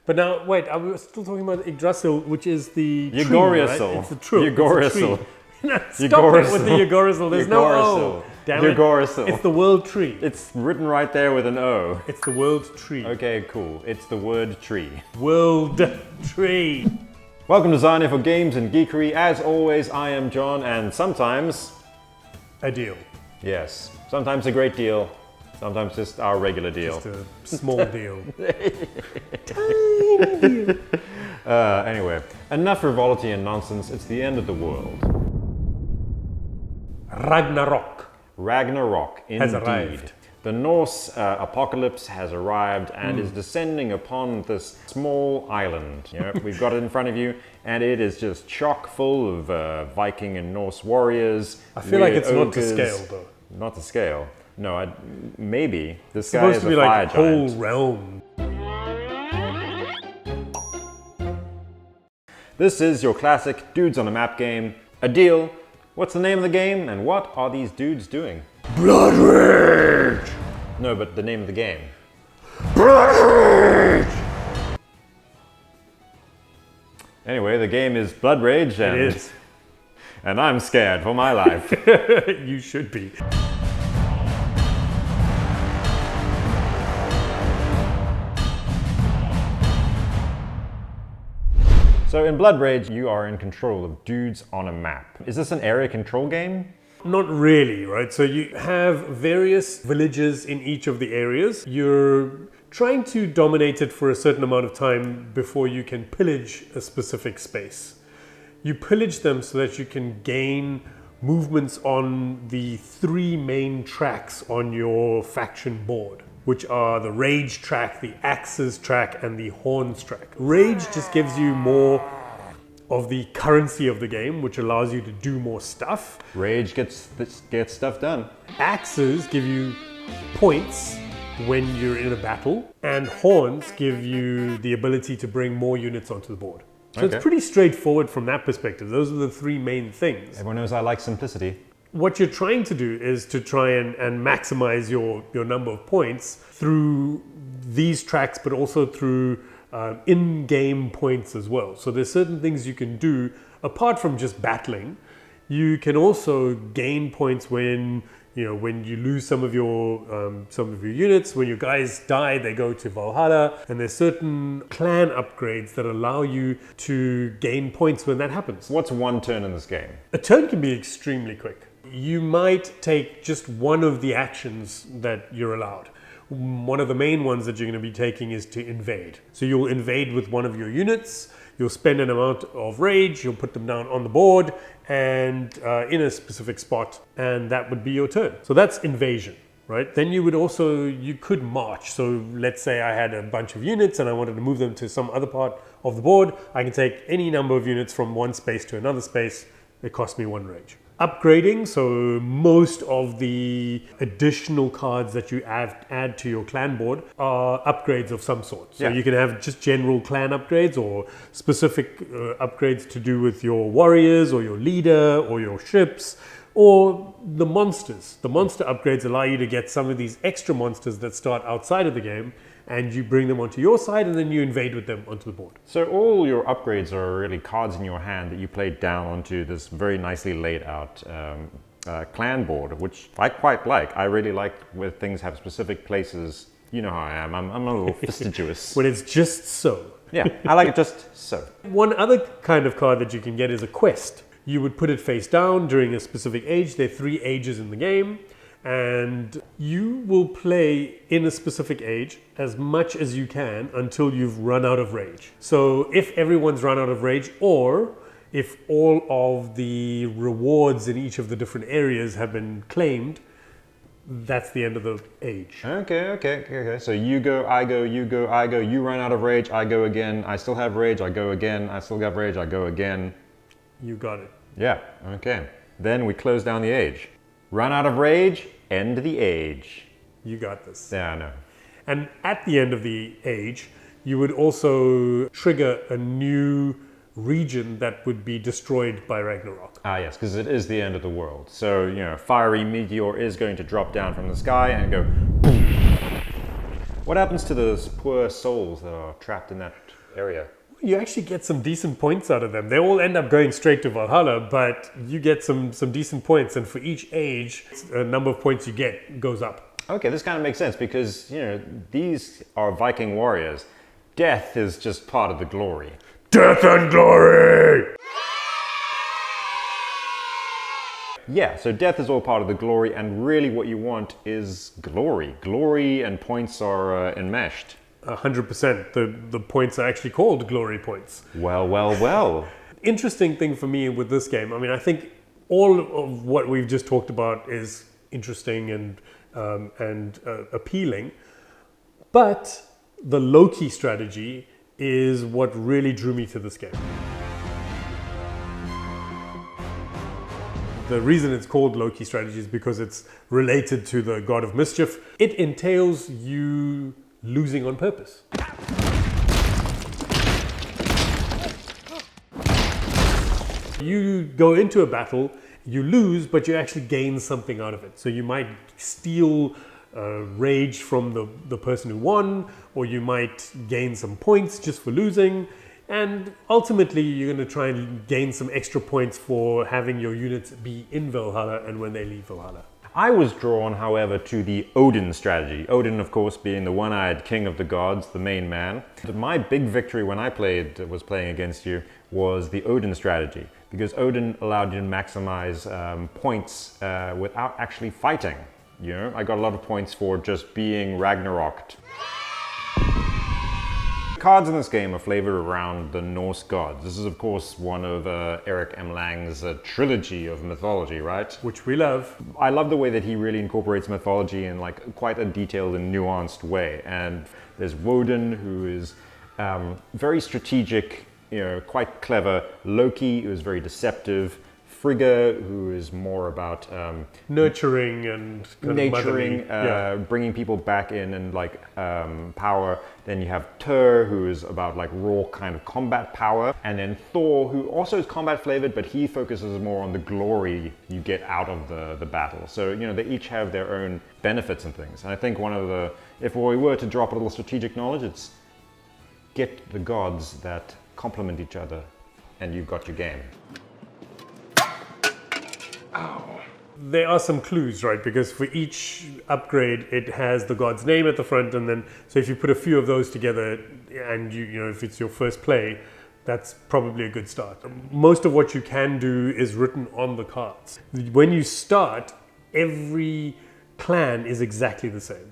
But now, wait, I was still talking about Yggdrasil, which is the Yggdrasil. tree, right? It's the tree. Yggdrasil. No, stop it with the Yggdrasil. There's no O. Damn it. Yggdrasil. It's the world tree. It's written right there with an O. It's the world tree. Okay, cool. It's the word tree. World tree. Welcome to Zarnia for Games and Geekery. As always, I am John, and sometimes... A deal. Yes. Sometimes a great deal. Sometimes just our regular deal. Just a small deal. Tiny deal. Anyway, enough frivolity and nonsense. It's the end of the world. Ragnarok. Ragnarok, indeed. Has arrived. The Norse apocalypse has arrived and is descending upon this small island. You know, we've got it in front of you, and it is just chock full of Viking and Norse warriors. I feel like it's not to scale, though. Not to scale. No, maybe. This It's guy supposed is to be a like fire a whole giant. realm. This is your classic dudes on a map game. Adhil, what's the name of the game, and what are these dudes doing? Blood Rage! No, but the name of the game. Blood Rage! Anyway, the game is Blood Rage, and, It is. and I'm scared for my life. You should be. So in Blood Rage, you are in control of dudes on a map. Is this an area control game? Not really, right? So you have various villages in each of the areas. You're trying to dominate it for a certain amount of time before you can pillage a specific space. You pillage them so that you can gain movements on the three main tracks on your faction board, which are the Rage track, the Axes track, and the Horns track. Rage just gives you more of the currency of the game, which allows you to do more stuff. Rage gets stuff done. Axes give you points when you're in a battle, and Horns give you the ability to bring more units onto the board. So Okay. it's pretty straightforward from that perspective. Those are the three main things. Everyone knows I like simplicity. What you're trying to do is to try and maximize your number of points through these tracks, but also through in-game points as well. So there's certain things you can do apart from just battling. You can also gain points when you lose some of your units. When your guys die, they go to Valhalla, and there's certain clan upgrades that allow you to gain points when that happens. What's one turn in this game? A turn can be extremely quick. You might take just one of the actions that you're allowed. One of the main ones that you're going to be taking is to invade. So you'll invade with one of your units, you'll spend an amount of rage, you'll put them down on the board and in a specific spot, and that would be your turn. So that's invasion, right? Then you could march. So let's say I had a bunch of units and I wanted to move them to some other part of the board. I can take any number of units from one space to another space. It costs me one rage. Upgrading, so most of the additional cards that you add to your clan board are upgrades of some sort. So you can have just general clan upgrades or specific upgrades to do with your warriors or your leader or your ships or the monsters. The monster upgrades allow you to get some of these extra monsters that start outside of the game, and you bring them onto your side and then you invade with them onto the board. So all your upgrades are really cards in your hand that you play down onto this very nicely laid out clan board, which I quite like. I really like where things have specific places. You know how I am. I'm a little fastidious. When it's just so. Yeah, I like it just so. One other kind of card that you can get is a quest. You would put it face down during a specific age. There are 3 ages in the game, and you will play in a specific age as much as you can until you've run out of rage. So if everyone's run out of rage, or if all of the rewards in each of the different areas have been claimed, that's the end of the age. Okay. So you go, I go, you go, I go, you run out of rage, I go again, I still have rage, I go again, I still have rage, I go again. You got it. Yeah, okay. Then we close down the age. Run out of rage, end the age. You got this. Yeah, I know. And at the end of the age, you would also trigger a new region that would be destroyed by Ragnarok. Ah, yes, because it is the end of the world. So, a fiery meteor is going to drop down from the sky and go... What happens to those poor souls that are trapped in that area. You actually get some decent points out of them. They all end up going straight to Valhalla, but you get some decent points, and for each age, a number of points you get goes up. Okay, this kind of makes sense because, you know, these are Viking warriors. Death is just part of the glory. Death and glory! Yeah, so death is all part of the glory, and really what you want is glory. Glory and points are enmeshed. 100%. The points are actually called glory points. Well, well, well. Interesting thing for me with this game, I mean, I think all of what we've just talked about is interesting and appealing, but the low-key strategy is what really drew me to this game. The reason it's called low-key strategy is because it's related to the god of mischief. It entails you losing on purpose. You go into a battle, you lose, but you actually gain something out of it. So you might steal rage from the person who won, or you might gain some points just for losing. And ultimately, you're going to try and gain some extra points for having your units be in Valhalla and when they leave Valhalla. I was drawn, however, to the Odin strategy. Odin, of course, being the one-eyed king of the gods, the main man. My big victory when I was playing against you was the Odin strategy, because Odin allowed you to maximize points without actually fighting. You know, I got a lot of points for just being Ragnaroked. Cards in this game are flavored around the Norse gods. This is, of course, one of Eric M. Lang's trilogy of mythology, right? Which we love. I love the way that he really incorporates mythology in like quite a detailed and nuanced way. And there's Woden, who is very strategic, you know, quite clever. Loki, who is very deceptive. Frigga, who is more about nurturing and nurturing, bringing people back in and like power. Then you have Tyr, who is about like raw kind of combat power, and then Thor, who also is combat flavored, but he focuses more on the glory you get out of the battle. So you know they each have their own benefits and things. And I think if we were to drop a little strategic knowledge, it's get the gods that complement each other, and you've got your game. Ow. There are some clues, right? Because for each upgrade, it has the god's name at the front, and then so if you put a few of those together, and you know if it's your first play, that's probably a good start. Most of what you can do is written on the cards. When you start, every clan is exactly the same.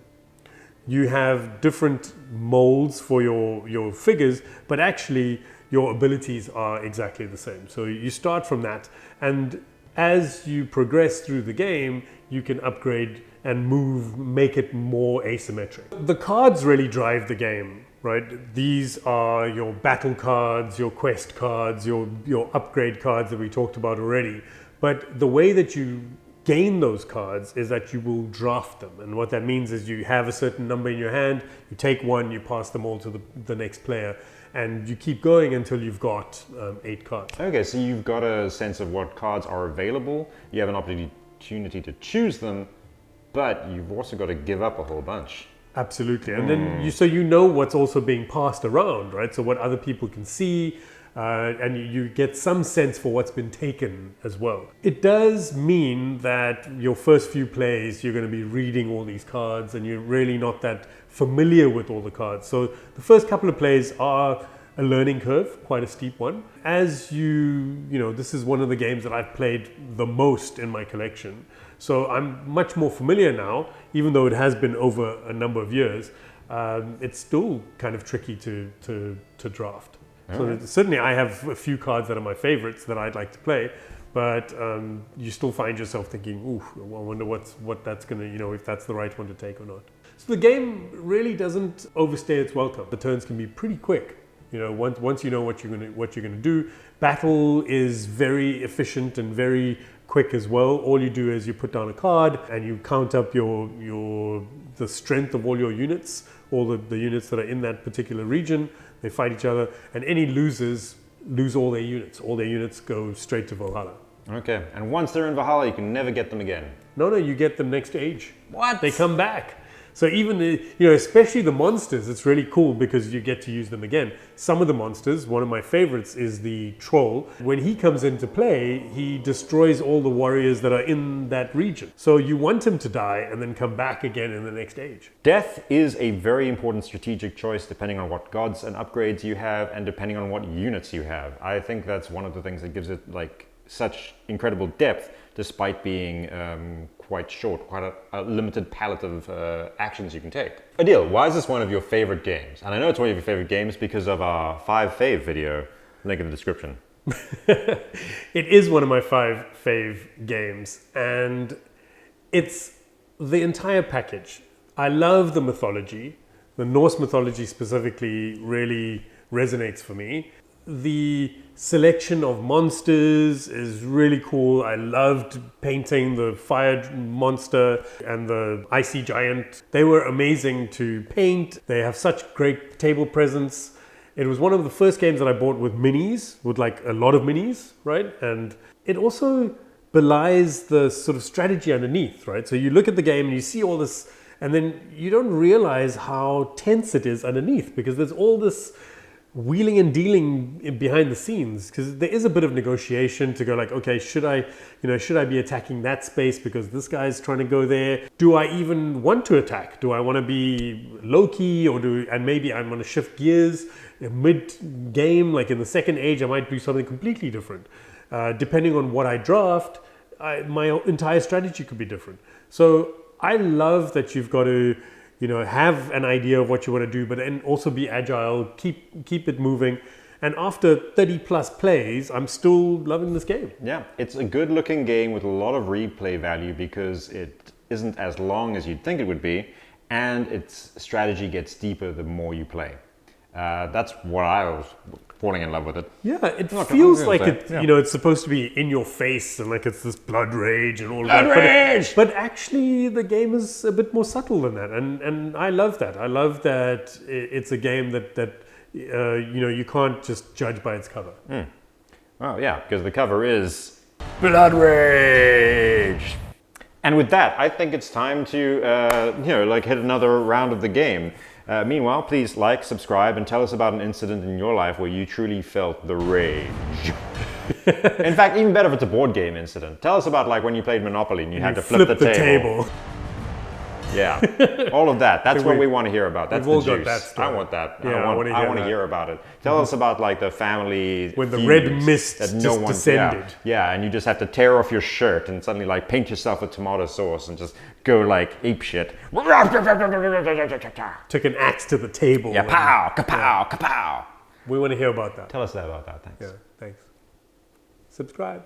You have different molds for your figures, but actually your abilities are exactly the same. So you start from that, and as you progress through the game, you can upgrade and make it more asymmetric. The cards really drive the game, right? These are your battle cards, your quest cards, your upgrade cards that we talked about already. But the way that you gain those cards is that you will draft them. And what that means is you have a certain number in your hand, you take one, you pass them all to the next player. And you keep going until you've got 8 cards. Okay, so you've got a sense of what cards are available. You have an opportunity to choose them, but you've also got to give up a whole bunch. Absolutely. And then you know what's also being passed around, right? So what other people can see, and you get some sense for what's been taken as well. It does mean that your first few plays, you're going to be reading all these cards and you're really not that familiar with all the cards. So the first couple of plays are a learning curve, quite a steep one. As you know, this is one of the games that I've played the most in my collection. So I'm much more familiar now, even though it has been over a number of years. It's still kind of tricky to draft. So certainly I have a few cards that are my favorites that I'd like to play, but you still find yourself thinking, ooh, I wonder what that's gonna, you know, if that's the right one to take or not. So the game really doesn't overstay its welcome. The turns can be pretty quick. You know, once you know what you're gonna do. Battle is very efficient and very quick as well. All you do is you put down a card and you count up the strength of all your units, all the units that are in that particular region. They fight each other, and any losers lose all their units. All their units go straight to Valhalla. Okay, and once they're in Valhalla, you can never get them again. No, you get them next age. What? They come back. So even, especially the monsters, it's really cool because you get to use them again. Some of the monsters, one of my favorites is the troll. When he comes into play, he destroys all the warriors that are in that region. So you want him to die and then come back again in the next age. Death is a very important strategic choice depending on what gods and upgrades you have and depending on what units you have. I think that's one of the things that gives it like such incredible depth despite being quite short, quite a limited palette of actions you can take. Adhil, why is this one of your favorite games? And I know it's one of your favorite games because of our 5 fave video, link in the description. It is one of my 5 fave games, and it's the entire package. I love the mythology. The Norse mythology specifically really resonates for me. The selection of monsters is really cool. I loved painting the fire monster and the icy giant. They were amazing to paint. They have such great table presence. It was one of the first games that I bought with minis, with like a lot of minis, right? And it also belies the sort of strategy underneath, right? So you look at the game and you see all this, and then you don't realize how tense it is underneath because there's all this wheeling and dealing behind the scenes, because there is a bit of negotiation to go like, okay, should I be attacking that space because this guy's trying to go there? Do I even want to attack? Do I want to be low key, and maybe I'm going to shift gears mid game? Like in the second age, I might do something completely different. Depending on what I draft, my entire strategy could be different. So I love that you've got to have an idea of what you want to do, but then also be agile, keep it moving. And after 30 plus plays, I'm still loving this game. Yeah, it's a good looking game with a lot of replay value because it isn't as long as you'd think it would be, and its strategy gets deeper the more you play. That's what I was falling in love with it. Yeah, it feels like it's supposed to be in your face and like it's this blood rage and all that. Rage! But actually, the game is a bit more subtle than that, and I love that. I love that it's a game that you can't just judge by its cover. Well, yeah, because the cover is blood rage. And with that, I think it's time to hit another round of the game. Meanwhile, please like, subscribe, and tell us about an incident in your life where you truly felt the rage. In fact, even better if it's a board game incident. Tell us about like when you played Monopoly and you had to flip the table. Yeah, all of that. That's what we want to hear about. That's the juice. I want that. Yeah, I want to hear about it. Tell us about like the family when the red mist that just descended. Yeah, and you just have to tear off your shirt and suddenly like paint yourself with tomato sauce and just go like ape shit. Took an axe to the table. Yeah, pow, kapow, kapow. We want to hear about that. Tell us about that. Thanks. Yeah, thanks. Subscribe.